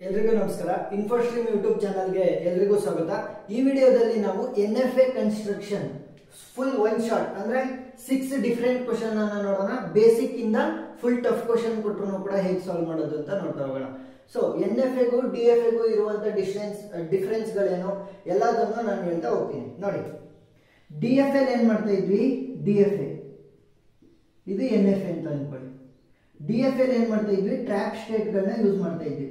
ಎಲ್ರಿಗೂ ನಮಸ್ಕಾರ. ಇನ್ಫೋಸ್ಟ್ರೀಮ್ ಯೂಟ್ಯೂಬ್ ಚಾನಲ್ಗೆ ಎಲ್ರಿಗೂ ಸ್ವಾಗತ. ಈ ವಿಡಿಯೋದಲ್ಲಿ ನಾವು NFA construction full one shot ಅಂದ್ರೆ 6 ಡಿಫರೆಂಟ್ ಕ್ವಶನ್ ಅನ್ನ ನೋಡೋಣ. ಬೇಸಿಕ್ ಇಂದ ಫುಲ್ ಟಫ್ ಕ್ವಶನ್ ಕೊಟ್ಟರು ಕೂಡ ಹೇಗೆ ಸಾಲ್ವ್ ಮಾಡೋದು ಅಂತ ನೋಡ್ತಾ ಹೋಗೋಣ. ಸೊ NFA ಗೂ DFA ಗೂ ಇರುವಂತ ಡಿಫರೆನ್ಸ್ ಗಳೇನು ಎಲ್ಲದನ್ನು ನಾನು ಹೇಳ್ತಾ ಹೋಗ್ತೀನಿ. ನೋಡಿ, DFA ಏನ್ ಮಾಡ್ತಾ ಇದ್ವಿ, DFA ಇದು NFA ಅಂತ ಅನ್ಕೊಳ್ಳಿ. DFA ಏನ್ ಮಾಡ್ತಾ ಇದ್ವಿ, ಟ್ರ್ಯಾಪ್ ಸ್ಟೇಟ್ ಗಳನ್ನ ಯೂಸ್ ಮಾಡ್ತಾ ಇದ್ವಿ.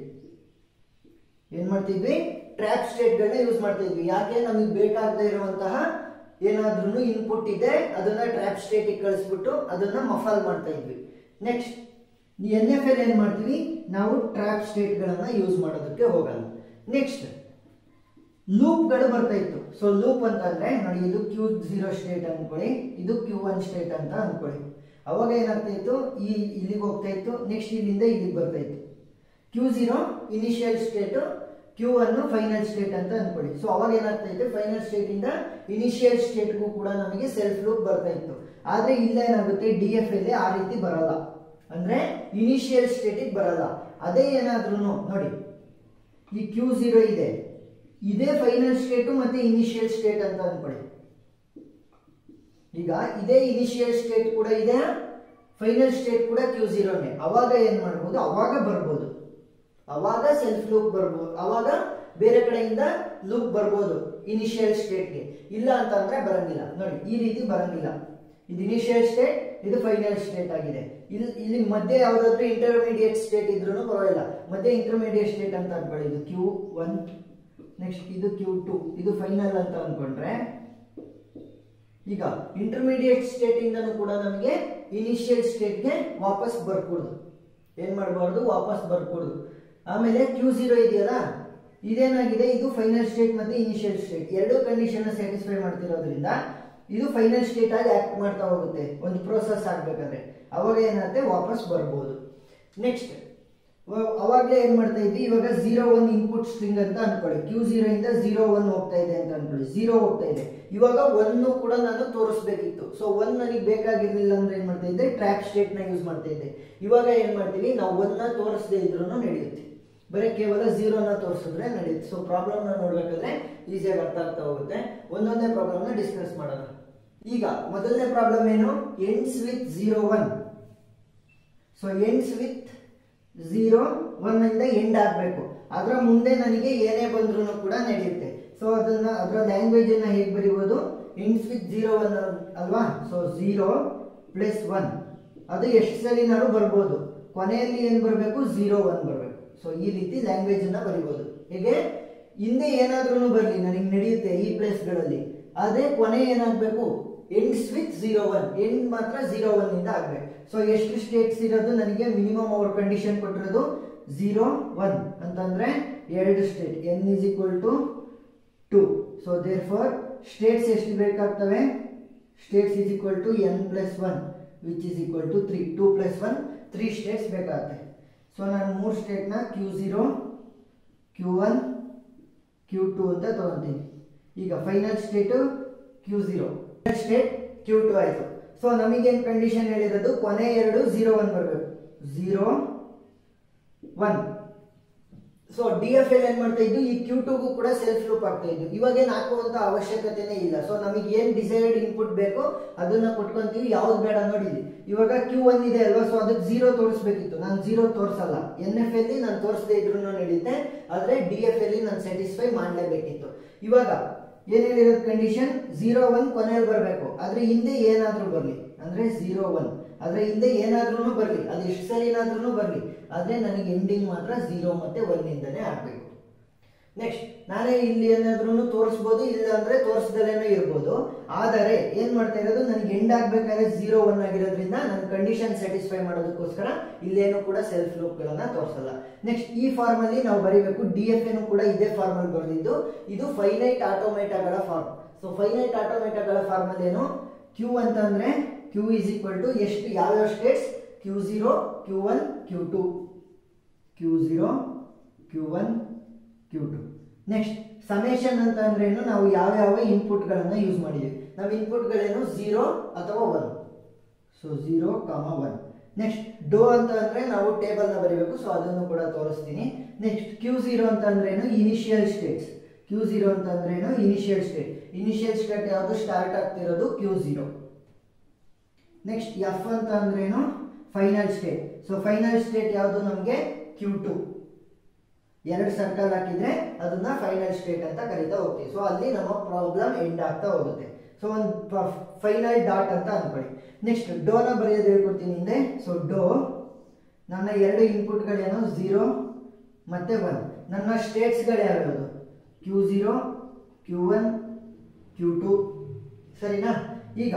ಏನ್ ಮಾಡ್ತಿದ್ವಿ, ಟ್ರ್ಯಾಪ್ ಸ್ಟೇಟ್ ಗಳನ್ನ ಯೂಸ್ ಮಾಡ್ತಾ ಇದ್ವಿ. ಯಾಕೆ, ನಮಗೆ ಬೇಕಾಗದೇ ಇರುವಂತಹ ಏನಾದ್ರೂ ಇನ್ಪುಟ್ ಇದೆ ಅದನ್ನ ಟ್ರ್ಯಾಪ್ ಸ್ಟೇಟ್ ಕಳಿಸ್ಬಿಟ್ಟು ಅದನ್ನ ಮಫಾಲ್ ಮಾಡ್ತಾ ಇದ್ವಿ. ನೆಕ್ಸ್ಟ್ NFA ಏನ್ ಮಾಡ್ತೀವಿ, ನಾವು ಟ್ರ್ಯಾಪ್ ಸ್ಟೇಟ್ ಗಳನ್ನ ಯೂಸ್ ಮಾಡೋದಕ್ಕೆ ಹೋಗಲ್ಲ. ನೆಕ್ಸ್ಟ್ ಲೂಪ್ ಗಳು ಬರ್ತಾ ಇತ್ತು. ಸೊ ಲೂಪ್ ಅಂತ ಅಂದ್ರೆ ನೋಡಿ, ಇದು Q0 ಸ್ಟೇಟ್ ಅನ್ಕೊಳ್ಳಿ, ಇದು Q1 ಸ್ಟೇಟ್ ಅಂತ ಅನ್ಕೊಳ್ಳಿ. ಅವಾಗ ಏನಾಗ್ತಾ ಇತ್ತು, ಇಲ್ಲಿಗೆ ಹೋಗ್ತಾ ಇತ್ತು, ನೆಕ್ಸ್ಟ್ ಇಲ್ಲಿಂದ ಇಲ್ಲಿಗೆ ಬರ್ತಾ ಇತ್ತು. Q0 initial state, Q1 final state ಅಂತ ಅನ್ಕೊಳ್ಳಿ. ಸೊ ಅವಾಗ ಏನಾಗ್ತಾ ಇತ್ತು, ಫೈನಲ್ ಸ್ಟೇಟ್ ಇಂದ ಇನಿಷಿಯಲ್ ಸ್ಟೇಟ್ಗೂ ಕೂಡ ನಮಗೆ ಸೆಲ್ಫ್ ಲೂಪ್ ಬರ್ತಾ ಇತ್ತು. ಆದ್ರೆ ಇಲ್ಲ ಏನಾಗುತ್ತೆ, DFA ಅಲ್ಲಿ ಆ ರೀತಿ ಬರಲ್ಲ. ಅಂದ್ರೆ ಇನಿಷಿಯಲ್ ಸ್ಟೇಟಿಗೆ ಬರಲ್ಲ. ಅದೇ ಏನಾದ್ರೂ ನೋಡಿ, ಈ Q0 ಇದೆ, ಇದೇ ಫೈನಲ್ ಸ್ಟೇಟ್ ಮತ್ತೆ ಇನಿಷಿಯಲ್ ಸ್ಟೇಟ್ ಅಂತ ಅನ್ಕೊಳ್ಳಿ. ಈಗ ಇದೇ ಇನಿಷಿಯಲ್ ಸ್ಟೇಟ್ ಕೂಡ ಇದೆ, ಫೈನಲ್ ಸ್ಟೇಟ್ ಕೂಡ Q0ನೇ. ಅವಾಗ ಏನ್ ಮಾಡ್ಬೋದು, ಅವಾಗ ಬರ್ಬೋದು, ಅವಾಗ ಸೆಲ್ಫ್ ಲೂಪ್ ಬರ್ಬೋದು, ಅವಾಗ ಬೇರೆ ಕಡೆಯಿಂದ ಲೂಪ್ ಬರ್ಬೋದು ಇನಿಷಿಯಲ್ ಸ್ಟೇಟ್ಗೆ. ಇಲ್ಲ ಅಂತ ಅಂದ್ರೆ ಬರಂಗಿಲ್ಲ. ನೋಡಿ, ಈ ರೀತಿ ಬರಂಗಿಲ್ಲ. ಇದು ಇನಿಷಿಯಲ್ ಸ್ಟೇಟ್, ಇದು ಫೈನಲ್ ಸ್ಟೇಟ್ ಆಗಿದೆ. ಇಲ್ಲಿ ಮಧ್ಯೆ ಯಾವ್ದಾದ್ರು ಇಂಟರ್ಮೀಡಿಯೇಟ್ ಸ್ಟೇಟ್ ಇದ್ರೂ ಪರವಾಗಿಲ್ಲ. ಮಧ್ಯೆ ಇಂಟರ್ಮೀಡಿಯೇಟ್ ಸ್ಟೇಟ್ ಅಂತ ಅನ್ಕೊಳ್ಳಿ, ಇದು Q1, ನೆಕ್ಸ್ಟ್ ಇದು Q2, ಇದು ಫೈನಲ್ ಅಂತ ಅನ್ಕೊಂಡ್ರೆ, ಈಗ ಇಂಟರ್ಮೀಡಿಯೇಟ್ ಸ್ಟೇಟ್ ಇಂದನೂ ಕೂಡ ನಮಗೆ ಇನಿಷಿಯಲ್ ಸ್ಟೇಟ್ಗೆ ವಾಪಸ್ ಬರ್ಕೊಡುದು. ಏನ್ ಮಾಡಬಾರ್ದು, ವಾಪಸ್ ಬರ್ಕೊಡುದು. ಆಮೇಲೆ Q0 ಇದೆಯಲ್ಲ, ಇದೇನಾಗಿದೆ, ಇದು ಫೈನಲ್ ಸ್ಟೇಟ್ ಮತ್ತೆ ಇನಿಷಿಯಲ್ ಸ್ಟೇಟ್ ಎರಡು ಕಂಡೀಷನ್ ಸ್ಯಾಟಿಸ್ಫೈ ಮಾಡ್ತಿರೋದ್ರಿಂದ ಇದು ಫೈನಲ್ ಸ್ಟೇಟ್ ಆಗಿ ಆಕ್ಟ್ ಮಾಡ್ತಾ ಹೋಗುತ್ತೆ ಒಂದು ಪ್ರೋಸೆಸ್ ಆಗ್ಬೇಕಾದ್ರೆ. ಅವಾಗ ಏನಾಗುತ್ತೆ, ವಾಪಸ್ ಬರ್ಬೋದು. ನೆಕ್ಸ್ಟ್ ಅವಾಗಲೇ ಏನ್ ಮಾಡ್ತಾ ಇದ್ವಿ, ಇವಾಗ 0-1 ಇನ್ಪುಟ್ ಸ್ಟ್ರಿಂಗ್ ಅಂತ ಅನ್ಕೊಳ್ಳಿ. Q0 ಇಂದ 0-1 ಹೋಗ್ತಾ ಇದೆ ಅಂತ ಅನ್ಕೊಳ್ಳಿ, 0 ಹೋಗ್ತಾ ಇದೆ. ಇವಾಗ 1 ಕೂಡ ನಾನು ತೋರಿಸ್ಬೇಕಿತ್ತು. ಸೊ 1 ನನಗೆ ಬೇಕಾಗಿರ್ಲಿಲ್ಲ ಅಂದ್ರೆ ಏನ್ ಮಾಡ್ತಾ ಇದ್ದೆ, ಟ್ರ್ಯಾಪ್ ಸ್ಟೇಟ್ ನ ಯೂಸ್ ಮಾಡ್ತಾ ಇದ್ದೆ. ಇವಾಗ ಏನ್ ಮಾಡ್ತೀವಿ, ನಾವು 1 ತೋರಿಸದೇ ಇದ್ರೂ ನಡೆಯುತ್ತೆ, ಬರೀ ಕೇವಲ 0 ತೋರಿಸಿದ್ರೆ ನಡೆಯುತ್ತೆ. ಸೊ ಪ್ರಾಬ್ಲಮ್ ನ ನೋಡ್ಬೇಕಾದ್ರೆ ಈಸಿಯಾಗಿ ಅರ್ಥ ಆಗ್ತಾ ಹೋಗುತ್ತೆ. ಒಂದೊಂದೇ ಪ್ರಾಬ್ಲಮ್ ನ ಡಿಸ್ಕಸ್ ಮಾಡೋಣ. ಈಗ ಮೊದಲನೇ ಪ್ರಾಬ್ಲಮ್ ಏನು, ends with 0-1. So ends with 0-1 ಇಂದ ಎಂಡ್ ಆಗ್ಬೇಕು. ಅದರ ಮುಂದೆ ನನಗೆ ಏನೇ ಬಂದ್ರೂ ಕೂಡ ನಡೆಯುತ್ತೆ. ಸೊ ಅದರ ಲ್ಯಾಂಗ್ವೇಜ್ ಅನ್ನ ಹೇಗೆ ಬರೀಬಹುದು, ಎಂಡ್ಸ್ ವಿತ್ 0-1 ಅಲ್ವಾ. ಸೊ 0+1 ಅದು ಎಷ್ಟು ಸಲಿನಾರು ಬರ್ಬೋದು. ಕೊನೆಯಲ್ಲಿ ಏನ್ ಬರಬೇಕು, 0-1 ಬರಬೇಕು. ಸೊ ಈ ರೀತಿ ಲ್ಯಾಂಗ್ವೇಜ್ ಅನ್ನ ಬರೀಬಹುದು. ಹೇಗೆ, ಹಿಂದೆ ಏನಾದ್ರೂ ಬರಲಿ ನನಗೆ ನಡೆಯುತ್ತೆ ಈ ಪ್ಲೇಸ್ ಗಳಲ್ಲಿ. ಆದ್ರೆ ಕೊನೆ ಏನಾಗಬೇಕು, ಎಂಡ್ಸ್ ವಿತ್ 0-1, ಎಂಡ್ ಮಾತ್ರ 0-1 ಇಂದ ಆಗ್ಬೇಕು. ಸೊ ಎಷ್ಟು ಸ್ಟೇಟ್ಸ್ ಇರೋದು, ನನಗೆ ಮಿನಿಮಮ್ ಅವ್ರ ಕಂಡೀಷನ್ ಕೊಟ್ಟಿರೋದು 0-1 ಅಂತಂದ್ರೆ 2 state, n = 2. So therefore states ಎಷ್ಟು ಬೇಕಾಗ್ತವೆ, states n+1 which is equal to 3. 2+1 3 states ಬೇಕಾಗುತ್ತೆ. ಸೊ ನಾನು 3 ಸ್ಟೇಟ್ ನ Q0, Q1, Q2 ಅಂತ ತಗೊಂತೀನಿ. ಈಗ final state Q0, state Q2 ಆಯ್ತು. ಸೊ ನಮಗೇನ್ ಕಂಡೀಷನ್ ಹೇಳಿರೋದು, ಕೊನೆ ಎರಡು 0-1 ಬರಬೇಕು, 0-1. ಸೊ DFA ಏನ್ ಮಾಡ್ತಾ ಇದ್ದು, ಈ Q2ಗೂ ಕೂಡ ಸೆಲ್ಫ್ ಲೂಪ್ ಆಗ್ತಾ ಇದ್ದು. ಇವಾಗ ಏನ್ ಹಾಕುವಂತ ಅವಶ್ಯಕತೆನೇ ಇಲ್ಲ. ಸೊ ನಮಗೆ ಏನ್ ಡಿಸೈರ್ಡ್ ಇನ್ಪುಟ್ ಬೇಕೋ ಅದನ್ನ ಕೊಟ್ಕೊಂತೀವಿ, ಯಾವ್ದು ಬೇಡ ನೋಡಿ. ಇವಾಗ Q1 ಇದೆ ಅಲ್ವಾ, ಸೊ ಅದಕ್ಕೆ 0 ತೋರಿಸ್ಬೇಕಿತ್ತು, ನಾನು 0 ತೋರಿಸಲ್ಲ. NFA ಅಲ್ಲಿ ನಾನು ತೋರಿಸದೇ ಇದ್ರು ನಡೆಯುತ್ತೆ, ಆದ್ರೆ DFA ಅಲ್ಲಿ ನಾನು ಸ್ಯಾಟಿಸ್ಫೈ ಮಾಡಲೇಬೇಕಿತ್ತು. ಇವಾಗ ಏನ್ ಹೇಳಿರೋದು ಕಂಡೀಷನ್, 0-1 ಕೊನೆಯಲ್ಲಿ ಬರಬೇಕು. ಆದ್ರೆ ಹಿಂದೆ ಏನಾದ್ರೂ ಬರ್ಲಿ, ಅಂದ್ರೆ 0-1 ಆದ್ರೆ ಹಿಂದೆ ಏನಾದ್ರೂ ಬರ್ಲಿ, ಅದು ಎಷ್ಟು ಸರಿ ಏನಾದ್ರೂ ಬರ್ಲಿ, ಆದ್ರೆ ನನಗೆ ಎಂಡಿಂಗ್ ಮಾತ್ರ 0 ಮತ್ತೆ 1 ಇಂದನೇ ಆಗ್ಬೇಕು. ನೆಕ್ಸ್ಟ್ ನಾನೇ ಇಲ್ಲಿ ಏನಾದ್ರೂ ತೋರಿಸಬಹುದು, ಇಲ್ಲ ಅಂದ್ರೆ ತೋರಿಸದಲ್ಲೇನೋ ಇರ್ಬೋದು. ಆದರೆ ಏನ್ ಮಾಡ್ತಾ ಇರೋದು, ನನಗೆ ಎಂಡ್ ಆಗ್ಬೇಕಾದ್ರೆ 0-1 ಆಗಿರೋದ್ರಿಂದ ನನ್ನ ಕಂಡೀಷನ್ ಸ್ಯಾಟಿಸ್ಫೈ ಮಾಡೋದಕ್ಕೋಸ್ಕರ ಇಲ್ಲೇನು ಕೂಡ ಸೆಲ್ಫ್ ಲೂಪ್ ಗಳನ್ನ ತೋರಿಸಲ್ಲ. ನೆಕ್ಸ್ಟ್ ಈ ಫಾರ್ಮ್ ಅಲ್ಲಿ ನಾವು ಬರೀಬೇಕು. DFA ಕೂಡ ಇದೇ ಫಾರ್ಮ್ ಅಲ್ಲಿ ಬರೆದಿದ್ದು, ಇದು ಫೈನೈಟ್ ಆಟೋಮೇಟಾಗಳ ಫಾರ್ಮ್. ಸೊ ಫೈನೈಟ್ ಆಟೋಮೇಟಾಗಳ ಫಾರ್ಮ್ ಅಲ್ಲಿ ಏನು, Q ಅಂತ ಅಂದ್ರೆ Q = ಎಷ್ಟು, ಯಾವ್ಯಾವ States, Q0, Q1, Q2, Q0, Q1, Q2. Next summation ಅಂತ ಅಂದ್ರೆ ಏನು, ನಾವು ಯಾವ ಇನ್ಪುಟ್ ಗಳನ್ನ ಯೂಸ್ ಮಾಡಿದ್ವಿ. ನಾವು ಇನ್ಪುಟ್ ಗಳೇನು, 0 ಅಥವಾ 1. ಸೊ 0, 1. ನೆಕ್ಸ್ಟ್ ಡೋ ಅಂತ ಅಂದ್ರೆ ನಾವು ಟೇಬಲ್ ನ ಬರೀಬೇಕು, ಸೊ ಅದನ್ನು ಕೂಡ ತೋರಿಸ್ತೀನಿ. ನೆಕ್ಸ್ಟ್ Q0 ಅಂತ ಅಂದ್ರೇನು ಇನಿಷಿಯಲ್ ಸ್ಟೇಟ್ಸ್. Q0 ಅಂತ ಅಂದ್ರೇನು ಇನಿಷಿಯಲ್ ಸ್ಟೇಟ್. ಇನಿಷಿಯಲ್ ಸ್ಟೇಟ್ ಯಾವುದು ಸ್ಟಾರ್ಟ್ ಆಗ್ತಿರೋದು Q0. ನೆಕ್ಸ್ಟ್ F ಅಂತ ಅಂದ್ರೇನು final state. So final state ಯಾವುದು ನಮಗೆ Q2. ಎರಡು ಸರ್ಕಲ್ ಹಾಕಿದ್ರೆ ಅದನ್ನ ಫೈನಲ್ ಸ್ಟೇಟ್ ಅಂತ ಕರೀತಾ ಹೋಗ್ತೀವಿ. ಸೊ ಅಲ್ಲಿ ನಮ್ಮ ಪ್ರಾಬ್ಲಮ್ ಎಂಡ್ ಆಗ್ತಾ ಹೋಗುತ್ತೆ. ಸೊ ಒಂದು ಫೈನಲ್ ಡಾಟ್ ಅಂತ ಅನ್ಕೊಳ್ಳಿ. ನೆಕ್ಸ್ಟ್ ಡೋನ ಬರೆಯೋದು ಹೇಳ್ಕೊಡ್ತೀನಿ ಹಿಂದೆ. ಸೊ ಡೋ ನನ್ನ ಎರಡು ಇನ್ಪುಟ್ಗಳೇನು 0 ಮತ್ತೆ 1. ನನ್ನ ಸ್ಟೇಟ್ಸ್ಗಳು ಯಾವ್ಯಾವುದು Q0, Q1, Q2 ಸರಿನಾ. ಈಗ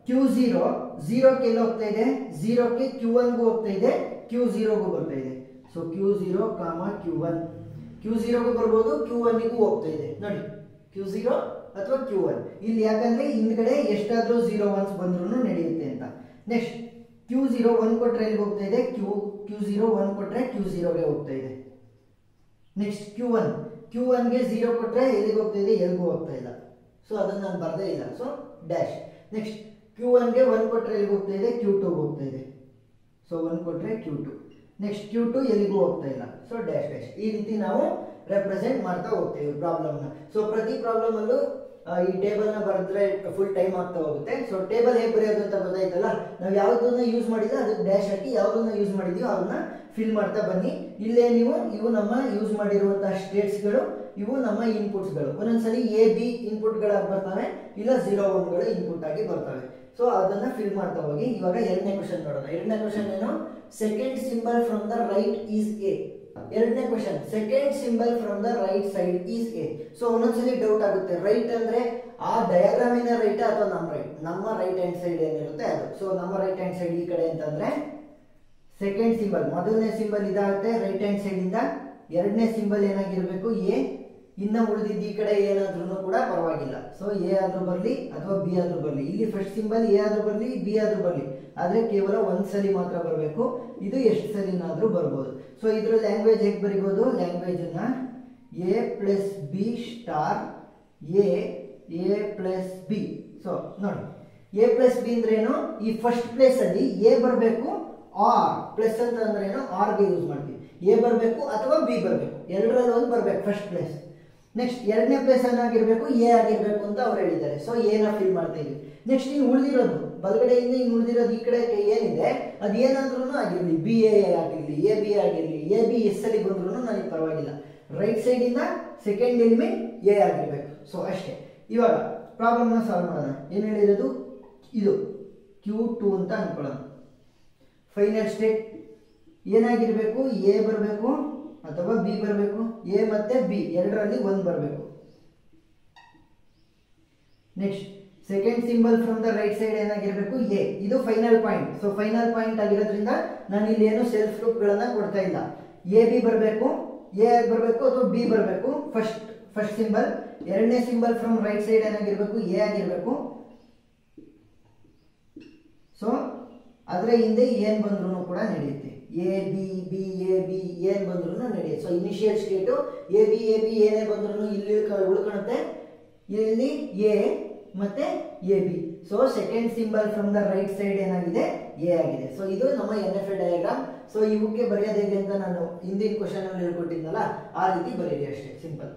Q0 0ಕ್ಕೆ ಎಲ್ಲಿ ಹೋಗ್ತಾ ಇದೆ, 0ಕ್ಕೆ Q1ಗೂ ಹೋಗ್ತಾ ಇದೆ, Q0ಗೂ ಬರ್ತಾ ಇದೆ. ಸೊ Q0, Q1 Q0ಗೂ ಬರ್ಬೋದು, Q1ಗೂ ಹೋಗ್ತಾ ಇದೆ ನೋಡಿ. Q0 ಅಥವಾ Q1 ಇಲ್ಲಿ ಯಾಕಂದ್ರೆ ಹಿಂದ್ಗಡೆ ಎಷ್ಟಾದ್ರೂ 0 1s ಬಂದ್ರೂ ನಡೆಯುತ್ತೆ ಅಂತ. ನೆಕ್ಸ್ಟ್ Q0 1 ಕೊಟ್ರೆ ಎಲ್ಲಿಗೆ ಹೋಗ್ತಾ ಇದೆ, Q0 1 ಕೊಟ್ರೆ Q0ಗೆ ಹೋಗ್ತಾ ಇದೆ. ನೆಕ್ಸ್ಟ್ Q1 ಗೆ 0 ಕೊಟ್ರೆ ಎಲ್ಲಿಗೆ ಹೋಗ್ತಾ ಇದೆ, ಎಲ್ಲಿಗೂ ಹೋಗ್ತಾ ಇಲ್ಲ. ಸೊ ಅದನ್ನ ನಾನು ಬರ್ದೇ ಇಲ್ಲ, ಸೊ ಡ್ಯಾಶ್. ನೆಕ್ಸ್ಟ್ Q1 ಗೆ 1 ಕೊಟ್ರೆ ಎಲ್ಲಿಗೆ ಹೋಗ್ತಾ ಇದೆ, Q2 ಹೋಗ್ತಾ ಇದೆ. ಸೊ 1 ಕೊಟ್ರೆ Q2. ನೆಕ್ಸ್ಟ್ Q2 ಎಲ್ಲಿಗೂ ಹೋಗ್ತಾ ಇಲ್ಲ, ಸೊ ಡ್ಯಾಶ್ ಡ್ಯಾಶ್. ಈ ರೀತಿ ನಾವು ರೆಪ್ರೆಸೆಂಟ್ ಮಾಡ್ತಾ ಹೋಗ್ತೇವೆ ಪ್ರಾಬ್ಲಮ್ ನ. ಸೊ ಪ್ರತಿ ಪ್ರಾಬ್ಲಮ್ ಅಲ್ಲೂ ಈ ಟೇಬಲ್ ನ ಬರೆದ್ರೆ ಫುಲ್ ಟೈಮ್ ಆಗ್ತಾ ಹೋಗುತ್ತೆ. ಸೊ ಟೇಬಲ್ ಹೇಗೆ ಬರೆಯೋದು ಅಂತ ಗೊತ್ತಾಯ್ತಲ್ಲ. ನಾವು ಯಾವ್ದನ್ನ ಯೂಸ್ ಮಾಡಿದ್ರೆ ಅದಕ್ಕೆ ಡ್ಯಾಶ್ ಹಾಕಿ, ಯಾವ್ದನ್ನ ಯೂಸ್ ಮಾಡಿದೀವೋ ಅದನ್ನ ಫಿಲ್ ಮಾಡ್ತಾ ಬನ್ನಿ. ಇಲ್ಲೇ ನೀವು ಇವು ನಮ್ಮ ಯೂಸ್ ಮಾಡಿರುವಂತಹ ಸ್ಟೇಟ್ಸ್ಗಳು, ಇವು ನಮ್ಮ ಇನ್ಪುಟ್ಸ್ಗಳು. ಒಂದೊಂದ್ಸಲಿ AB ಇನ್ಪುಟ್ ಗಳಾಗಿ ಬರ್ತವೆ, ಇಲ್ಲ 0 1ಗಳು ಇನ್ಪುಟ್ ಆಗಿ ಬರ್ತವೆ. ಸೊ ಅದನ್ನ ಫಿಲ್ ಮಾಡ್ತಾ ಹೋಗಿ. ಇವಾಗ ಎರಡನೇ ಕ್ವಶನ್ ನೋಡೋಣ. ಎರಡನೇ ಕ್ವಶನ್ ಏನು, second symbol from the right is A. ಎರಡನೇ question, second symbol from the right side is A. So ಒಂದೊಂದ್ಸಲಿ ಡೌಟ್ ಆಗುತ್ತೆ, ರೈಟ್ ಅಂದ್ರೆ ಆ ಡಯಾಗ್ರಾಮಿನ ರೈಟ್ ಅಥವಾ ನಮ್ಮ ರೈಟ್ ಹ್ಯಾಂಡ್ ಸೈಡ್ ಏನಿರುತ್ತೆ ಅದು. ಸೊ ನಮ್ಮ ರೈಟ್ ಹ್ಯಾಂಡ್ ಸೈಡ್ ಈ ಕಡೆ ಅಂತಂದ್ರೆ ಸೆಕೆಂಡ್ ಸಿಂಬಲ್, ಮೊದಲನೇ ಸಿಂಬಲ್ ಇದಾಗುತ್ತೆ ರೈಟ್ ಹ್ಯಾಂಡ್ ಸೈಡ್ ಇಂದ. ಎರಡನೇ ಸಿಂಬಲ್ ಏನಾಗಿರ್ಬೇಕು ಎ. ಇನ್ನ ಉಳಿದಿದ್ದು ಈ ಕಡೆ ಏನಾದ್ರೂ ಕೂಡ ಪರವಾಗಿಲ್ಲ. ಸೊ ಎ ಆದ್ರೂ ಬರ್ಲಿ ಅಥವಾ ಬಿ ಆದ್ರೂ ಬರ್ಲಿ. ಇಲ್ಲಿ ಫಸ್ಟ್ ಸಿಂಬಲ್ ಎ ಆದ್ರೂ ಬರ್ಲಿ, ಬಿ ಆದ್ರೂ ಬರ್ಲಿ, ಆದ್ರೆ ಕೇವಲ ಒಂದ್ಸಲಿ ಮಾತ್ರ ಬರಬೇಕು. ಇದು ಎಷ್ಟು ಸಲಿನಾದ್ರೂ ಬರ್ಬೋದು. ಸೊ ಇದ್ರ ಲ್ಯಾಂಗ್ವೇಜ್ ಹೇಗೆ ಬರಿಬಹುದು, ಲ್ಯಾಂಗ್ವೇಜ್ ಅನ್ನ A plus B star A plus B. So ನೋಡಿ A ಪ್ಲಸ್ ಬಿ ಅಂದ್ರೆ ಏನು, ಈ ಫಸ್ಟ್ ಪ್ಲೇಸ್ ಅಲ್ಲಿ ಎ ಬರಬೇಕು, ಆರ್ ಪ್ಲಸ್ ಅಂತ ಅಂದ್ರೆ ಏನು ಆರ್ ಗೆ ಯೂಸ್ ಮಾಡ್ತೀವಿ. ಎ ಬರಬೇಕು ಅಥವಾ ಬಿ ಬರಬೇಕು, ಎರಡರಲ್ಲಿ ಒಂದು ಬರಬೇಕು ಫಸ್ಟ್ ಪ್ಲೇಸ್. ನೆಕ್ಸ್ಟ್ ಎರಡನೇ ಪ್ಲೇಸ್ ಏನಾಗಿರ್ಬೇಕು, ಎ ಆಗಿರ್ಬೇಕು ಅಂತ ಅವ್ರು ಹೇಳಿದ್ದಾರೆ. ಸೊ ಎ ನ ಫಿಲ್ ಮಾಡ್ತಾ ಇದೀವಿ. ನೆಕ್ಸ್ಟ್ ಇನ್ನು ಉಳಿದಿರೋದು ಬಲಗಡೆಯಿಂದ ಇನ್ನು ಉಳಿದಿರೋದು ಈ ಕಡೆ ಏನಿದೆ ಅದು ಏನಾದ್ರೂ ಆಗಿರ್ಲಿ, ಬಿ ಎ ಆಗಿರ್ಲಿ, ಎ ಬಿ ಆಗಿರ್ಲಿ, ಎ ಬಿ ಎಸ್ ಅಲ್ಲಿ ಬಂದ್ರೂ ನನಗೆ ಪರವಾಗಿಲ್ಲ. ರೈಟ್ ಸೈಡ್ ಇಂದ ಸೆಕೆಂಡ್ ಎಲಿಮೆಂಟ್ ಎ ಆಗಿರ್ಬೇಕು. ಸೊ ಅಷ್ಟೇ. ಇವಾಗ ಪ್ರಾಬ್ಲಮ್ ನ ಸಾಲ್ವ್ ಮಾಡೋಣ. ಏನ್ ಹೇಳಿರೋದು, ಇದು Q2 ಅಂತ ಅನ್ಕೊಳ್ಳೋಣ. ಫೈನಲ್ ಸ್ಟೇಟ್ ಏನಾಗಿರ್ಬೇಕು, ಎ ಬರಬೇಕು ಅಥವಾ ಬಿ ಬರಬೇಕು. ಎ ಮತ್ತೆ ಬಿ ಎರಡರಲ್ಲಿ ಒಂದು ಬರಬೇಕು. Next second symbol from the right side ಏನಾಗಿರ್ಬೇಕು, ಎ. ಇದು final point. So final point ಆಗಿರೋದ್ರಿಂದ ನಾನು ಇಲ್ಲಿ ಏನು ಸೆಲ್ಫ್ ಲೂಪ್ ಗಳನ್ನ ಕೊಡ್ತಾ ಇಲ್ಲ. ಎ ಬಿ ಬರಬೇಕು, ಎ ಬರಬೇಕು ಅಥವಾ ಬಿ ಬರಬೇಕು ಫಸ್ಟ್ ಸಿಂಬಲ್. ಎರಡನೇ ಸಿಂಬಲ್ ಫ್ರಮ್ ರೈಟ್ ಸೈಡ್ ಏನಾಗಿರ್ಬೇಕು, ಎ ಆಗಿರ್ಬೇಕು. ಸೊ ಅದರ ಹಿಂದೆ ಏನ್ ಬಂದ್ರು ಕೂಡ ನಡೆಯುತ್ತೆ. A B B A B ಏನ್ ಬಂದ್ರು ನಡೆಯುತ್ತೆ. So initial state A B ಏನೇ ಬಂದ್ರು ಇಲ್ಲಿ ಉಳ್ಕೊಳುತ್ತೆ. ಇಲ್ಲಿ ಎ ಮತ್ತೆ A B. So second symbol from the right side ಏನಾಗಿದೆ, ಎ ಆಗಿದೆ. ಸೊ ಇದು ನಮ್ಮ NFA ಡಯಾಗ್ರಾಮ್. ಸೊ ಇವಕ್ಕೆ ಬರೆಯೋದು ಹೇಗೆ ಅಂತ ನಾನು ಹಿಂದಿನ ಕ್ವಶನ್ ಅಲ್ಲಿ ಹೇಳ್ಕೊಟ್ಟಿದ್ನಲ್ಲ, ಆ ರೀತಿ ಬರೀರಿ ಅಷ್ಟೇ, ಸಿಂಪಲ್.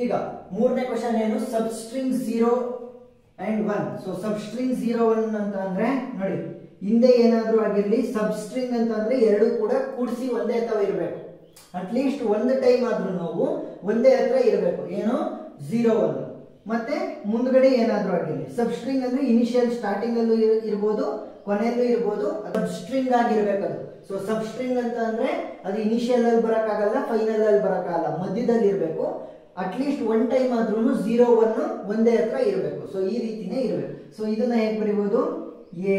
ಈಗ ಮೂರನೇ ಕ್ವಶನ್ ಏನು, ಸಬ್ಸ್ಟ್ರಿಂಗ್ 0 and 1. ಸೊ ಸಬ್ಸ್ಟ್ರಿಂಗ್ 0 1 ಅಂತ ಅಂದ್ರೆ ನೋಡಿ, ಹಿಂದೆ ಏನಾದ್ರೂ ಆಗಿರ್ಲಿ, ಸಬ್ಸ್ಟ್ರಿಂಗ್ ಅಂತ ಅಂದ್ರೆ ಎರಡು ಕೂಡ ಕೂಡಿಸಿ ಒಂದೇ ಹತ್ರ ಇರಬೇಕು. ಅಟ್ಲೀಸ್ಟ್ ಒಂದು ಟೈಮ್ ಆದ್ರೂ ನಾವು ಒಂದೇ ಹತ್ರ ಇರಬೇಕು. ಏನು 0 1 ಮತ್ತೆ ಮುಂದ್ಗಡೆ ಏನಾದ್ರೂ ಆಗಿರ್ಲಿ. ಸಬ್ಸ್ಟ್ರಿಂಗ್ ಅಂದ್ರೆ ಇನಿಷಿಯಲ್ ಸ್ಟಾರ್ಟಿಂಗ್ ಅಲ್ಲೂ ಇರ್ಬೋದು, ಕೊನೆಯಲ್ಲೂ ಇರ್ಬೋದು, ಸಬ್ಸ್ಟ್ರಿಂಗ್ ಆಗಿರ್ಬೇಕು ಅದು. ಸೊ ಸಬ್ಸ್ಟ್ರಿಂಗ್ ಅಂತ ಅಂದ್ರೆ ಅದು ಇನಿಷಿಯಲ್ ಅಲ್ಲಿ ಬರಕ್ಕಾಗಲ್ಲ, ಫೈನಲ್ ಅಲ್ಲಿ ಬರಕ್ಕಾಗಲ್ಲ, ಮಧ್ಯದಲ್ಲಿ ಇರಬೇಕು. ಅಟ್ಲೀಸ್ಟ್ ಒನ್ ಟೈಮ್ ಆದ್ರೂ 0 1 ಒಂದೇ ಹತ್ರ ಇರಬೇಕು. ಸೊ ಈ ರೀತಿನೇ ಇರಬೇಕು. ಸೊ ಇದನ್ನ ಹೇಗೆ ಬರೀಬಹುದು, ಎ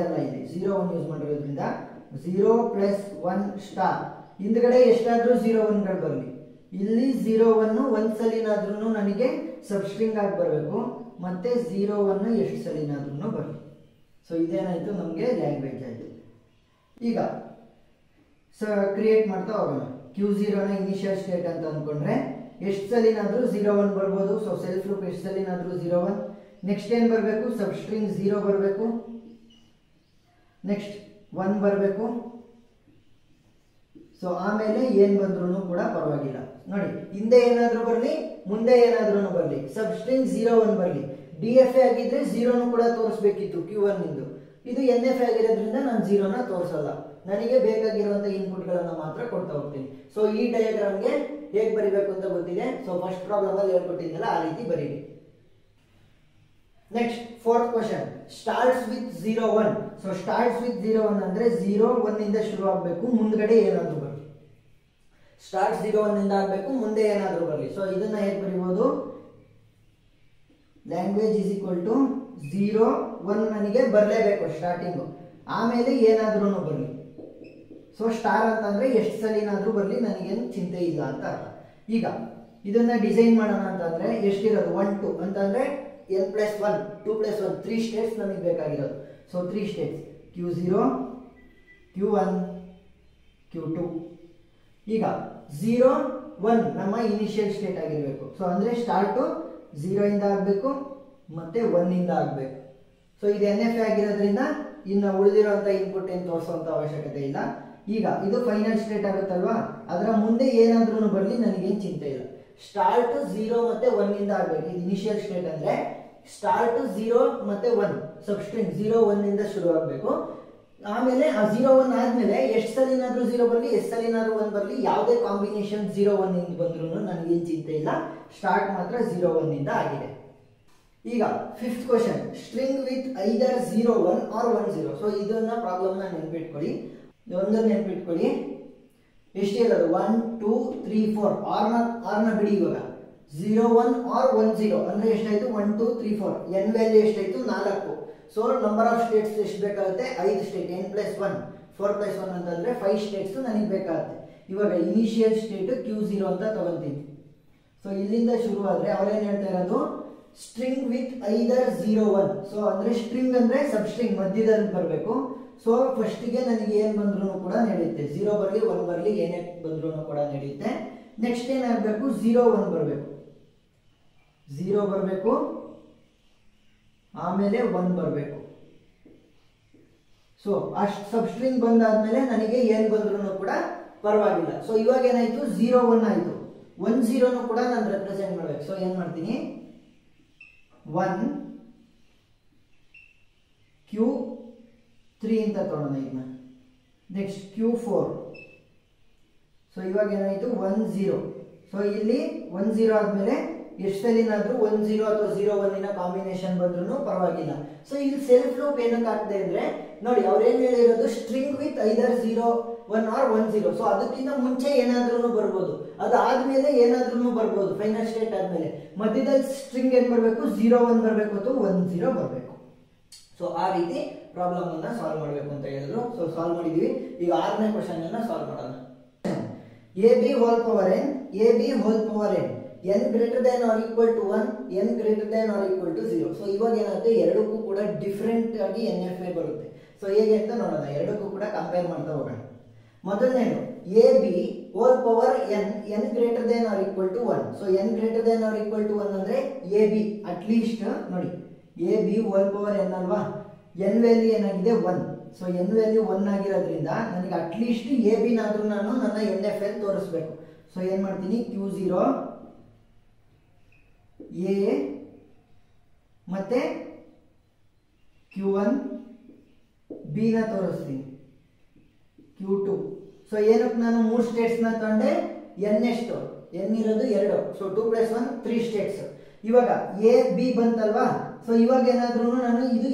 ಅಲ್ಲ, ಇದೆ 0 1 ಯೂಸ್ ಮಾಡಿರೋದ್ರಿಂದ 0 ಪ್ಲಸ್ 1 ಸ್ಟಾರ್. ಹಿಂದ್ಗಡೆ ಎಷ್ಟಾದ್ರೂ 0 1 ಗಳು ಬರಲಿ. ಇಲ್ಲಿ 0 1 ಒಂದ್ ಸಲಿನಾದ್ರೂ ನನಗೆ ಸಬ್ಸ್ಟ್ರಿಂಗ್ ಆಗಿ ಬರಬೇಕು, ಮತ್ತೆ 0 1 ಎಷ್ಟು ಸಲಿನಾದ್ರೂ ಬರಲಿ. ಸೊ ಇದೇನಾಯ್ತು, ನಮಗೆ ಲ್ಯಾಂಗ್ವೇಜ್ ಆಯ್ತು. ಈಗ ಕ್ರಿಯೇಟ್ ಮಾಡ್ತಾ ಹೋಗೋಣ. Q0 ನ ಇನಿಷಿಯಲ್ ಸ್ಟೇಟ್ ಅಂತ ಅನ್ಕೊಂಡ್ರೆ ಎಷ್ಟು ಸಲಿನಾದ್ರೂ 0 1 ಬರ್ಬೋದು. ಸೊ ಸೆಲ್ಫ್ ಲೂಪ್ ಎಷ್ಟು ಸಲಿನಾದ್ರೂ 0 1. ನೆಕ್ಸ್ಟ್ ಏನ್ ಬರಬೇಕು, ಸಬ್ಸ್ಟ್ರಿಂಗ್ 0 ಬರಬೇಕು. ನೆಕ್ಸ್ಟ್ 1 ಬರಬೇಕು. ಸೊ ಆಮೇಲೆ ಏನ್ ಬಂದ್ರು ಕೂಡ ಪರವಾಗಿಲ್ಲ. ನೋಡಿ ಹಿಂದೆ ಏನಾದ್ರೂ ಬರಲಿ ಮುಂದೆ ಏನಾದ್ರೂ ಬರಲಿ, ಸಬ್ ಸ್ಟ್ರಿಂಗ್ 0 1 ಬರಲಿ. DFA ಆಗಿದ್ರೆ 0 ಕೂಡ ತೋರಿಸಬೇಕಿತ್ತು Q1 ಇಂದು. ಇದು NFA ಆಗಿರೋದ್ರಿಂದ ನಾನು 0ನ ತೋರಿಸಲ್ಲ, ನನಗೆ ಬೇಕಾಗಿರುವಂತ ಇನ್ಪುಟ್ ಗಳನ್ನ ಮಾತ್ರ ಕೊಡ್ತಾ ಹೋಗ್ತೀನಿ. ಸೊ ಈ ಡಯಾಗ್ರಾಮ್ಗೆ ಹೇಗೆ ಬರಿಬೇಕು ಅಂತ ಗೊತ್ತಿದೆ. ಸೊ ಫಸ್ಟ್ ಪ್ರಾಬ್ಲಮ್ ಅಲ್ಲಿ ಹೇಳ್ಕೊಟ್ಟಿದ್ದಲ್ಲ ಆ ರೀತಿ ಬರೀರಿ. Next fourth question, starts with 0 1. So starts with 0 1 ಅಂದ್ರೆ 0 1 ಇಂದ ಶುರು ಆಗಬೇಕು, ಮುಂದ್ಗಡೆ ಏನಾದ್ರೂ ಬರಲಿ. ಸ್ಟಾರ್ಟ್ 0 1 ಇಂದ ಆಗಬೇಕು, ಮುಂದೆ ಏನಾದ್ರೂ ಬರಲಿ. ಸೊ ಇದನ್ನ ಹೇಗೆ ಬರೀಬಹುದು, ಲ್ಯಾಂಗ್ವೇಜ್ ಇಸ್ ಈಕ್ವಲ್ ಟು 0 1 ನನಗೆ ಬರಲೇಬೇಕು ಸ್ಟಾರ್ಟಿಂಗು, ಆಮೇಲೆ ಏನಾದ್ರೂ ಬರಲಿ. ಸೊ ಸ್ಟಾರ್ ಅಂತಂದ್ರೆ ಎಷ್ಟು ಸಲಿನಾದ್ರೂ ಬರಲಿ, ನನಗೇನು ಚಿಂತೆ ಇಲ್ಲ ಅಂತ ಅರ್ಥ. ಈಗ ಇದನ್ನ ಡಿಸೈನ್ ಮಾಡೋಣ ಅಂತಂದ್ರೆ ಎಷ್ಟಿರೋದು 1 2 ಅಂತಂದ್ರೆ n+1 2+1 3 ಸ್ಟೇಟ್ಸ್ ನಮಗೆ ಬೇಕಾಗಿರೋದು. So 3 States Q0 Q1 Q2. ಈಗ 0 1 ನಮ್ಮ ಇನಿಷಿಯಲ್ ಸ್ಟೇಟ್ ಆಗಿರಬೇಕು. ಸೊ ಅಂದ್ರೆ ಸ್ಟಾರ್ಟು 0 ಇಂದ ಆಗಬೇಕು ಮತ್ತೆ 1 ಇಂದ ಆಗಬೇಕು. ಸೊ ಇದು NFA ಆಗಿರೋದ್ರಿಂದ ಇನ್ನು ಉಳಿದಿರುವಂತ ಇನ್ಪುಟ್ ಏನು ತೋರಿಸುವಂತ ಅವಶ್ಯಕತೆ ಇಲ್ಲ. ಈಗ ಇದು ಫೈನಲ್ ಸ್ಟೇಟ್ ಆಗುತ್ತಲ್ವಾ, ಅದರ ಮುಂದೆ ಏನಾದ್ರೂ ಬರಲಿ ನನಗೇನು ಚಿಂತೆ ಇಲ್ಲ. ಸ್ಟಾರ್ಟ್ 0 ಮತ್ತೆ 1 ಇಂದ ಆಗಬೇಕು. ಇದು ಇನಿಷಿಯಲ್ ಸ್ಟೇಟ್ ಅಂದ್ರೆ ಸ್ಟಾರ್ಟ್ 0 ಮತ್ತೆ 1 ಸಬ್ಸ್ಟ್ರಿಂಗ್ 0 1 ಇಂದ ಶುರು ಆಗಬೇಕು. ಆಮೇಲೆ ಆ 0 1 ಆದ್ಮೇಲೆ ಎಷ್ಟು ಸಲಿನಾದ್ರೂ 0 ಬರಲಿ, ಎಷ್ಟು ಸಲಿನಾದ್ರೂ 1 ಬರಲಿ, ಯಾವುದೇ ಕಾಂಬಿನೇಷನ್ 0 1 ಇಂದ ಬಂದ್ರೂ ನನಗೇನು ಚಿಂತೆ ಇಲ್ಲ. ಸ್ಟಾರ್ಟ್ ಮಾತ್ರ 0 1 ಇಂದ ಆಗಿದೆ. ಈಗ fifth question, string with either 0 1 or 1 0. So ಇದನ್ನ ಪ್ರಾಬ್ಲಮ್ ನ ನೆನ್ಪಿಟ್ಕೊಳ್ಳಿ, ಒಂದನ್ನು ನೆನ್ಪಿಟ್ಕೊಳ್ಳಿ. ಎಷ್ಟು ಇರೋದು 1 2 3 4. ಆರ್ನ ಬಿಡಿ. ಇವಾಗ 0 1 ಆರ್ 1 0 ಅಂದ್ರೆ ಎಷ್ಟಾಯ್ತು 1 2 3 4. n ವ್ಯಾಲ್ಯೂ ಎಷ್ಟಾಯ್ತು 4. ಸೊ ನಂಬರ್ ಆಫ್ ಸ್ಟೇಟ್ಸ್ ಎಷ್ಟು ಬೇಕಾಗುತ್ತೆ 5 ಸ್ಟೇಟ್. n+1 4+1 ಅಂತಂದ್ರೆ 5 ಸ್ಟೇಟ್ಸ್ ನನಗೆ ಬೇಕಾಗುತ್ತೆ. ಇವಾಗ ಇನಿಷಿಯಲ್ ಸ್ಟೇಟ್ Q0 ಅಂತ ತಗೊಂತೀನಿ. ಸೊ ಇಲ್ಲಿಂದ ಶುರು ಆದ್ರೆ ಅವ್ರೇನ್ ಹೇಳ್ತಾ ಇರೋದು ಸ್ಟ್ರಿಂಗ್ ವಿತ್ ಐದರ್ 0 1. ಸೊ ಅಂದ್ರೆ ಸ್ಟ್ರಿಂಗ್ ಅಂದ್ರೆ ಸಬ್ ಸ್ಟ್ರಿಂಗ್ ಮಧ್ಯದಲ್ಲಿ ಬರಬೇಕು. ಸೊ ಫಸ್ಟಿಗೆ ನನಗೆ ಏನ್ ಬಂದ್ರೂ ಕೂಡ ನಡೆಯುತ್ತೆ, 0 ಬರಲಿ 1 ಬರಲಿ ಏನೇ ಬಂದ್ರೂ ಕೂಡ ನಡೆಯುತ್ತೆ. ನೆಕ್ಸ್ಟ್ ಏನಾಗಬೇಕು 0 1 ಬರಬೇಕು, 0 ಬರಬೇಕು, ಆಮೇಲೆ 1 ಬರಬೇಕು. ಸೊ ಅಷ್ಟು ಸಬ್ ಸ್ಟ್ರಿಂಗ್ ಬಂದಾದ್ಮೇಲೆ ನನಗೆ ಏನ್ ಬಂದ್ರೂ ಕೂಡ ಪರವಾಗಿಲ್ಲ. ಸೊ ಇವಾಗ ಏನಾಯ್ತು 0 1 ಆಯ್ತು, 1 0 ಕೂಡ ನಾನು ರೆಪ್ರೆಸೆಂಟ್ ಮಾಡ್ಬೇಕು. ಸೊ ಏನ್ ಮಾಡ್ತೀನಿ 1 Q3 ಅಂತ ತಗೊಳ್ಳೋಣ ಇದನ್ನ. Next Q4. ಸೊ ಇವಾಗ ಏನಾಯ್ತು 1 0. ಸೊ ಇಲ್ಲಿ 1 0 ಆದ್ಮೇಲೆ ಎಷ್ಟು ಸಲಿನಾದ್ರೂ 1 0 ಅಥವಾ 0 1 ನ ಕಾಂಬಿನೇಷನ್ ಬಂದ್ರೂ ಪರವಾಗಿಲ್ಲ. ಸೊ ಇಲ್ಲಿ ಸೆಲ್ಫ್ ಲೂಪ್ ಏನಕ್ಕೆ ಆಗ್ತದೆ ಅಂದ್ರೆ ನೋಡಿ ಅವ್ರು ಏನ್ ಹೇಳಿರೋದು string with either 0 1 or 1 0. So ಅದಕ್ಕಿಂತ ಮುಂಚೆ ಏನಾದ್ರೂ ಬರ್ಬೋದು, ಅದಾದ್ಮೇಲೆ ಏನಾದ್ರೂ ಬರ್ಬೋದು. ಫೈನಲ್ ಸ್ಟೇಟ್ ಆದ್ಮೇಲೆ ಮಧ್ಯದಲ್ಲಿ ಸ್ಟ್ರಿಂಗ್ ಏನ್ ಬರಬೇಕು 0 1 ಬರಬೇಕು ಅಥವಾ 1 0 ಬರಬೇಕು. ಸೊ ಆ ರೀತಿ ಪ್ರಾಬ್ಲಮ್ ಅನ್ನ ಸಾಲ್ವ್ ಮಾಡಬೇಕು ಅಂತ ಹೇಳಿದ್ರು. ಸೊ ಸಾಲ್ವ್ ಮಾಡಿದೀವಿ. ಈಗ 6ನೇ ಕ್ವಶನ್ ಅನ್ನ ಸಾಲ್ವ್ ಮಾಡೋಣ. AB whole power n, AB whole power n, n greater than or equal to 1, n greater than or equal to 0. So ಇವಾಗ ಏನಾಗುತ್ತೆ ಎರಡಕ್ಕೂ ಕೂಡ ಡಿಫರೆಂಟ್ ಆಗಿ NFA ಬರುತ್ತೆ. ಸೊ ಹೇಗೆ ಅಂತ ನೋಡೋಣ, ಎರಡಕ್ಕೂ ಕೂಡ ಕಂಪೇರ್ ಮಾಡ್ತಾ ಹೋಗೋಣ. ಮೊದಲನೇದು AB whole power n, n greater than or equal to 1. So n greater than or equal to 1 ಅಂದ್ರೆ AB ಅಟ್ ಲೀಸ್ಟ್ ನೋಡಿ AB ಹೋಲ್ ಪವರ್ n ಅಲ್ವಾ, n ವ್ಯಾಲ್ಯೂ ಏನಾಗಿದೆ 1. ಸೊ n ವ್ಯಾಲ್ಯೂ 1 ಆಗಿರೋದ್ರಿಂದ ನನಗೆ ಅಟ್ ಲೀಸ್ಟ್ AB ನಾದ್ರೂ ನಾನು ನನ್ನ NFL ತೋರಿಸ್ಬೇಕು. So ಏನ್ ಮಾಡ್ತೀನಿ Q0 A ಮತ್ತೆ Q1 B ನ ತೋರಿಸ್ತೀನಿ, Q2. ಸೊ ಏನಕ್ಕೆ ನಾನು 3 ಸ್ಟೇಟ್ಸ್ ನ ತಗೊಂಡೆ, n ಎಷ್ಟು n ಇರೋದು 2. So 2+1 3 States. ಇವಾಗ A B ಬಂತಲ್ವಾ. ಸೊ ಇವಾಗ ಏನಾದ್ರೂ ನಾನು ಇದು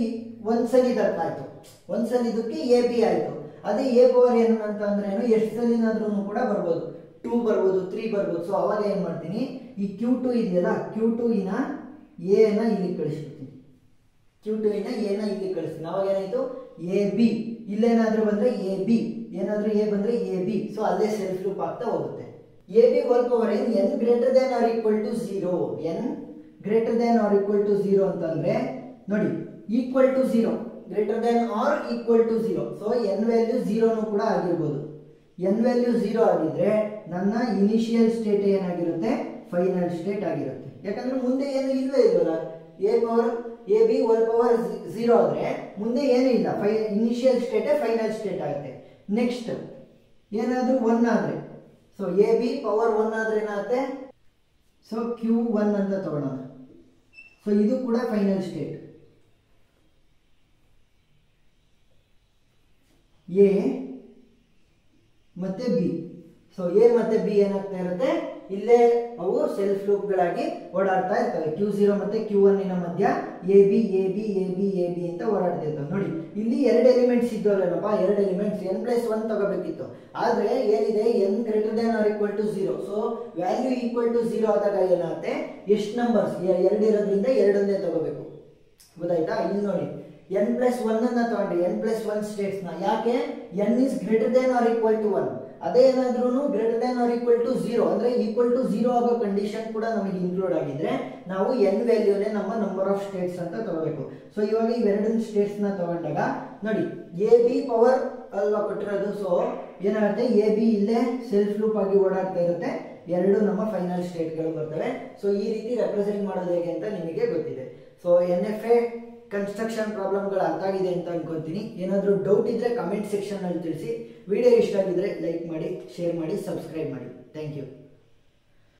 ಒಂದ್ಸಲಿ ದರ್ಕಾಯ್ತು, ಒಂದ್ಸಲಿ ಇದಕ್ಕೆ AB ಆಯ್ತು. ಅದೇ A ಪವರ್ n ಅಂತ ಅಂದ್ರೆ ಎಷ್ಟು ಸಲಿನಾದ್ರೂ ಕೂಡ ಬರ್ಬೋದು, 2 ಬರ್ಬೋದು 3 ಬರ್ಬೋದು. ಸೊ ಅವಾಗ ಏನ್ ಮಾಡ್ತೀನಿ ಈ Q2 ಇದೆಯಲ್ಲ Q2 ಇನ A ನ ಇಲ್ಲಿ ಕಳಿಸ್ಬಿಡ್ತೀನಿ, Q2 ಇನ A ನ ಇಲ್ಲಿ ಕಳಿಸ್ತೀನಿ. ಅವಾಗ ಏನಾಯ್ತು AB, ಇಲ್ಲೇನಾದ್ರೂ ಬಂದ್ರೆ AB, ಏನಾದ್ರೂ A ಬಂದ್ರೆ AB. ಸೊ ಅಲ್ಲೇ ಸೆಲ್ಫ್ ಲೂಪ್ ಆಗ್ತಾ ಹೋಗುತ್ತೆ. AB whole power n, n greater than or equal to 0, n greater than or equal to 0 ಅಂತಂದ್ರೆ ನೋಡಿ equal to 0, greater than or equal to 0. So n value 0 ಕೂಡ ಆಗಿರ್ಬೋದು. n value 0 ಆಗಿದ್ರೆ ನನ್ನ initial state ಏನಾಗಿರುತ್ತೆ final state ಆಗಿರುತ್ತೆ. ಯಾಕಂದ್ರೆ ಮುಂದೆ ಏನು ಇಲ್ವೇ ಇಲ್ವಲ್ಲ, A power A B whole power 0 ಆದ್ರೆ ಮುಂದೆ ಏನೂ ಇಲ್ಲ, ಇನಿಷಿಯಲ್ ಸ್ಟೇಟೇ ಫೈನಲ್ ಸ್ಟೇಟ್ ಆಗುತ್ತೆ. ನೆಕ್ಸ್ಟ್ ಏನಾದ್ರೂ 1 ಆದ್ರೆ, ಸೊ ಎ ಬಿ ಪವರ್ 1 ಆದ್ರೆ ಏನಾಗುತ್ತೆ, ಸೊ Q1 ಅಂತ ತಗೊಳ್ಳೋಣ. ಸೊ ಇದು ಕೂಡ ಫೈನಲ್ ಸ್ಟೇಟ್. ಎ ಮತ್ತೆ ಬಿ, ಸೊ ಎ ಮತ್ತೆ ಬಿ ಏನಾಗ್ತಾ ಇರುತ್ತೆ, ಇಲ್ಲೇ ಅವು ಸೆಲ್ಫ್ ಲೂಪ್ಗಳಾಗಿ ಓಡಾಡ್ತಾ ಇರ್ತವೆ. Q0 ಮತ್ತೆ Q1 ಮಧ್ಯ A B A B A B A B ಅಂತ ಓಡಾಡ್ತಿರ್ತವೆ. ನೋಡಿ ಇಲ್ಲಿ 2 ಎಲಿಮೆಂಟ್ಸ್ ಇದ್ದವಲ್ಲಪ್ಪ, 2 ಎಲಿಮೆಂಟ್ಸ್ n+1 ತಗೋಬೇಕಿತ್ತು. ಆದ್ರೆ ಏನಿದೆ, n ≥ 0. ಸೊ ವ್ಯಾಲ್ಯೂ =0 ಆದಾಗ ಏನಾಗುತ್ತೆ, ಎಷ್ಟು ನಂಬರ್ಸ್ 2 ಇರೋದ್ರಿಂದ 2 ತಗೋಬೇಕು. ಗೊತ್ತಾಯ್ತಾ? ಇಲ್ಲಿ ನೋಡಿ n+1 ಅನ್ನ ತಗೊಂಡ್ರೆ n+1 ಸ್ಟೇಟ್ಸ್ ನ, ಯಾಕೆ n is greater than or equal to 1. ಅದೇ ಏನಾದ್ರೂ greater than or equal to 0 ಅಂದ್ರೆ equal to 0 ಆಗೋ ಕಂಡೀಷನ್ ಕೂಡ ನಮಗೆ ಇನ್ಕ್ಲೂಡ್ ಆಗಿದ್ರೆ ನಾವು n ವ್ಯಾಲ್ಯೂನೇ ನಮ್ಮ ನಂಬರ್ ಆಫ್ ಸ್ಟೇಟ್ಸ್ ಅಂತ ತಗೋಬೇಕು. ಸೊ ಇವಾಗ ಇವೆರಡು ಸ್ಟೇಟ್ಸ್ ನ ತಗೊಂಡಾಗ ನೋಡಿ ಎ ಬಿ ಪವರ್ ಅಲ್ವಾ ಕೊಟ್ಟಿರೋದು. ಸೊ ಏನಾಗುತ್ತೆ, ಎ ಬಿ ಇಲ್ಲೇ ಸೆಲ್ಫ್ ಲೂಪ್ ಆಗಿ ಓಡಾಡ್ತಾ ಇರುತ್ತೆ, 2 ನಮ್ಮ ಫೈನಲ್ ಸ್ಟೇಟ್ಗಳು ಬರ್ತವೆ. ಸೊ ಈ ರೀತಿ ರೆಪ್ರೆಸೆಂಟ್ ಮಾಡೋದು ಹೇಗೆ ಅಂತ ನಿಮಗೆ ಗೊತ್ತಿದೆ. ಸೊ NFA ಕನ್ಸ್ಟ್ರಕ್ಷನ್ ಪ್ರಾಬ್ಲಮ್ಗಳು ಅರ್ಥ ಆಗಿದೆ ಅಂತ ಅನ್ಕೊಂತೀನಿ. ಏನಾದರೂ ಡೌಟ್ ಇದ್ರೆ ಕಮೆಂಟ್ ಸೆಕ್ಷನ್ ಅಲ್ಲಿ ತಿಳಿಸಿ. ವಿಡಿಯೋ ಇಷ್ಟ ಆಗಿದ್ರೆ ಲೈಕ್ ಮಾಡಿ, ಶೇರ್ ಮಾಡಿ, ಸಬ್ಸ್ಕ್ರೈಬ್ ಮಾಡಿ. Thank you.